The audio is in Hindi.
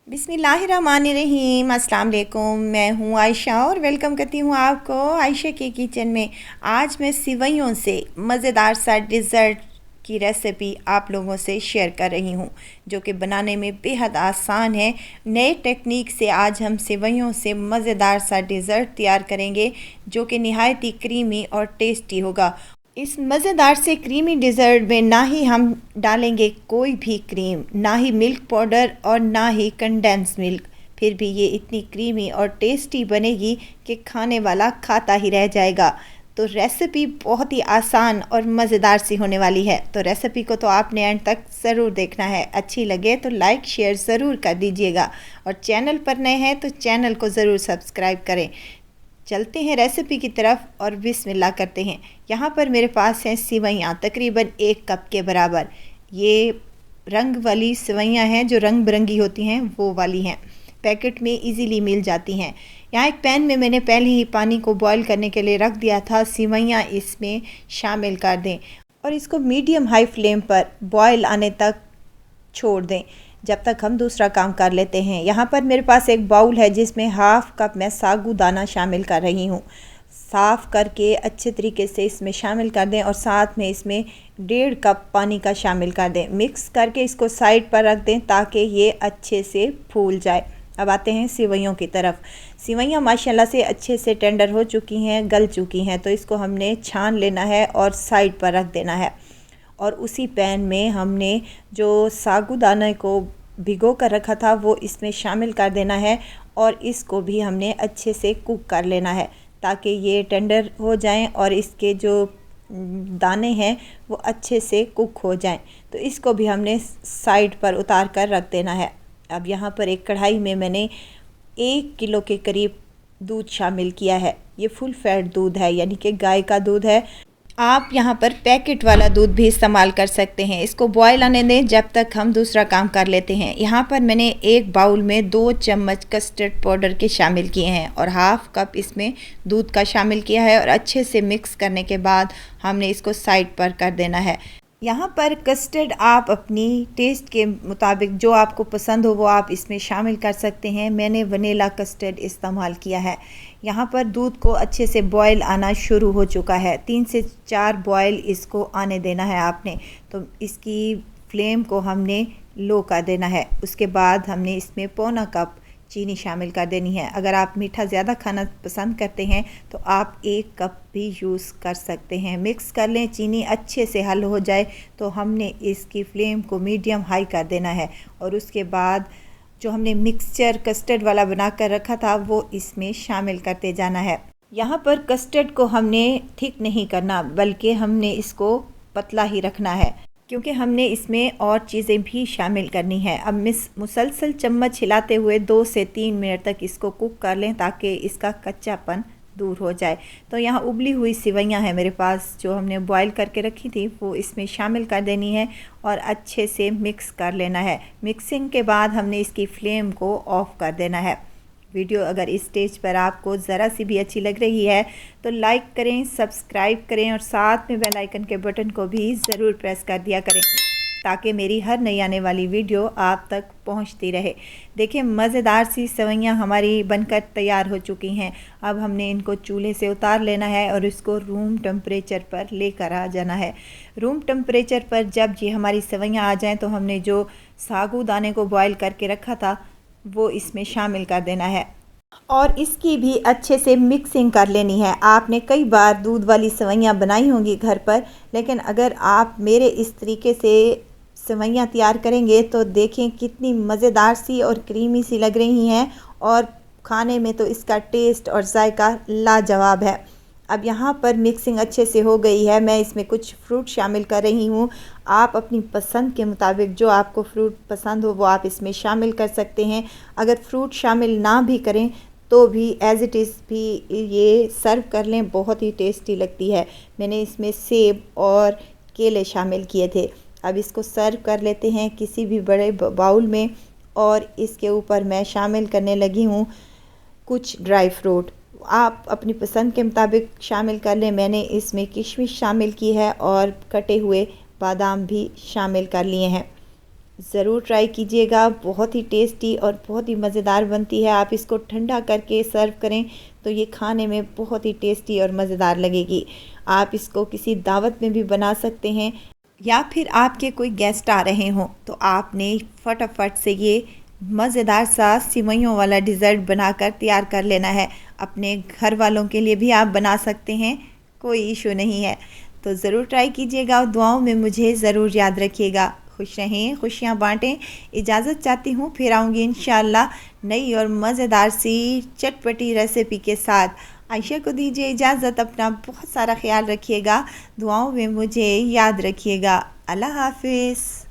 बिस्मिल्लाहिर्रहमानिर्रहीम। अस्सलाम वालेकुम। मैं हूँ आयशा और वेलकम करती हूँ आपको आयशा के किचन में। आज मैं सिवैयों से मज़ेदार सा डिज़र्ट की रेसिपी आप लोगों से शेयर कर रही हूँ, जो कि बनाने में बेहद आसान है। नए टेक्निक से आज हम सिवैयों से मज़ेदार सा डिज़र्ट तैयार करेंगे, जो कि नहायत ही क्रीमी और टेस्टी होगा। इस मज़ेदार से क्रीमी डिज़र्ट में ना ही हम डालेंगे कोई भी क्रीम, ना ही मिल्क पाउडर और ना ही कंडेंस मिल्क, फिर भी ये इतनी क्रीमी और टेस्टी बनेगी कि खाने वाला खाता ही रह जाएगा। तो रेसिपी बहुत ही आसान और मज़ेदार सी होने वाली है। तो रेसिपी को तो आपने एंड तक ज़रूर देखना है। अच्छी लगे तो लाइक शेयर ज़रूर कर दीजिएगा और चैनल पर नए हैं तो चैनल को ज़रूर सब्सक्राइब करें। चलते हैं रेसिपी की तरफ और बिस्मिल्लाह करते हैं। यहाँ पर मेरे पास हैं सिवैयाँ, तकरीबन 1 कप के बराबर। ये रंग वाली सिवैयाँ हैं, जो रंग बिरंगी होती हैं वो वाली हैं, पैकेट में इजीली मिल जाती हैं। यहाँ एक पैन में मैंने पहले ही पानी को बॉईल करने के लिए रख दिया था। सिवैयाँ इसमें शामिल कर दें और इसको मीडियम हाई फ्लेम पर बॉईल आने तक छोड़ दें जब तक हम दूसरा काम कर लेते हैं। यहाँ पर मेरे पास एक बाउल है जिसमें हाफ़ कप मैं साबूदाना शामिल कर रही हूँ। साफ़ करके अच्छे तरीके से इसमें शामिल कर दें और साथ में इसमें 1.5 कप पानी का शामिल कर दें। मिक्स करके इसको साइड पर रख दें ताकि ये अच्छे से फूल जाए। अब आते हैं सिवैयों की तरफ। सिवैयाँ माशाल्लाह से अच्छे से टेंडर हो चुकी हैं, गल चुकी हैं, तो इसको हमने छान लेना है और साइड पर रख देना है। और उसी पैन में हमने जो साबूदाना को भिगो कर रखा था वो इसमें शामिल कर देना है और इसको भी हमने अच्छे से कुक कर लेना है ताकि ये टेंडर हो जाएं और इसके जो दाने हैं वो अच्छे से कुक हो जाएं। तो इसको भी हमने साइड पर उतार कर रख देना है। अब यहाँ पर एक कढ़ाई में मैंने 1 किलो के करीब दूध शामिल किया है। ये फुल फैट दूध है, यानी कि गाय का दूध है। आप यहाँ पर पैकेट वाला दूध भी इस्तेमाल कर सकते हैं। इसको बॉयल आने दें जब तक हम दूसरा काम कर लेते हैं। यहाँ पर मैंने एक बाउल में 2 चम्मच कस्टर्ड पाउडर के शामिल किए हैं और हाफ़ कप इसमें दूध का शामिल किया है और अच्छे से मिक्स करने के बाद हमने इसको साइड पर कर देना है। यहाँ पर कस्टर्ड आप अपनी टेस्ट के मुताबिक जो आपको पसंद हो वो आप इसमें शामिल कर सकते हैं। मैंने वनीला कस्टर्ड इस्तेमाल किया है। यहाँ पर दूध को अच्छे से बॉयल आना शुरू हो चुका है। 3 से 4 बॉयल इसको आने देना है आपने। तो इसकी फ्लेम को हमने लो कर देना है। उसके बाद हमने इसमें पौना कप चीनी शामिल कर देनी है। अगर आप मीठा ज़्यादा खाना पसंद करते हैं तो आप 1 कप भी यूज़ कर सकते हैं। मिक्स कर लें। चीनी अच्छे से हल हो जाए तो हमने इसकी फ्लेम को मीडियम हाई कर देना है और उसके बाद जो हमने मिक्सचर कस्टर्ड वाला बना कर रखा था वो इसमें शामिल करते जाना है। यहाँ पर कस्टर्ड को हमने थिक नहीं करना, बल्कि हमने इसको पतला ही रखना है, क्योंकि हमने इसमें और चीज़ें भी शामिल करनी है। अब मुसलसल चम्मच हिलाते हुए 2 से 3 मिनट तक इसको कुक कर लें ताकि इसका कच्चापन दूर हो जाए। तो यहाँ उबली हुई सिवैयाँ हैं मेरे पास, जो हमने बॉईल करके रखी थी, वो इसमें शामिल कर देनी है और अच्छे से मिक्स कर लेना है। मिक्सिंग के बाद हमने इसकी फ्लेम को ऑफ़ कर देना है। वीडियो अगर इस स्टेज पर आपको ज़रा सी भी अच्छी लग रही है तो लाइक करें, सब्सक्राइब करें और साथ में बेल आइकन के बटन को भी ज़रूर प्रेस कर दिया करें ताकि मेरी हर नई आने वाली वीडियो आप तक पहुंचती रहे। देखिए, मज़ेदार सी सेवइयाँ हमारी बनकर तैयार हो चुकी हैं। अब हमने इनको चूल्हे से उतार लेना है और इसको रूम टेम्परेचर पर लेकर आ जाना है। रूम टेम्परेचर पर जब ये हमारी सेवइयाँ आ जाएँ तो हमने जो साबूदाने को बॉयल करके रखा था वो इसमें शामिल कर देना है और इसकी भी अच्छे से मिक्सिंग कर लेनी है। आपने कई बार दूध वाली सेवइयाँ बनाई होंगी घर पर, लेकिन अगर आप मेरे इस तरीके से सेवइयाँ तैयार करेंगे तो देखें कितनी मज़ेदार सी और क्रीमी सी लग रही हैं और खाने में तो इसका टेस्ट और जायका लाजवाब है। अब यहाँ पर मिक्सिंग अच्छे से हो गई है। मैं इसमें कुछ फ्रूट शामिल कर रही हूँ। आप अपनी पसंद के मुताबिक जो आपको फ्रूट पसंद हो वो आप इसमें शामिल कर सकते हैं। अगर फ्रूट शामिल ना भी करें तो भी एज़ इट इज़ भी ये सर्व कर लें, बहुत ही टेस्टी लगती है। मैंने इसमें सेब और केले शामिल किए थे। अब इसको सर्व कर लेते हैं किसी भी बड़े बाउल में और इसके ऊपर मैं शामिल करने लगी हूँ कुछ ड्राई फ्रूट। आप अपनी पसंद के मुताबिक शामिल कर लें। मैंने इसमें किशमिश शामिल की है और कटे हुए बादाम भी शामिल कर लिए हैं। ज़रूर ट्राई कीजिएगा, बहुत ही टेस्टी और बहुत ही मज़ेदार बनती है। आप इसको ठंडा करके सर्व करें तो ये खाने में बहुत ही टेस्टी और मज़ेदार लगेगी। आप इसको किसी दावत में भी बना सकते हैं, या फिर आपके कोई गेस्ट आ रहे हों तो आपने फटाफट से ये मज़ेदार सा सिवैयों वाला डिज़र्ट बनाकर तैयार कर लेना है। अपने घर वालों के लिए भी आप बना सकते हैं, कोई इशू नहीं है। तो ज़रूर ट्राई कीजिएगा और दुआओं में मुझे ज़रूर याद रखिएगा। खुश रहें, खुशियाँ बाँटें। इजाज़त चाहती हूँ, फिर आऊँगी इंशाअल्लाह नई और मज़ेदार सी चटपटी रेसिपी के साथ। आयशा को दीजिए इजाज़त, अपना बहुत सारा ख्याल रखिएगा, दुआओं में मुझे याद रखिएगा। अल्लाह हाफ़िज़।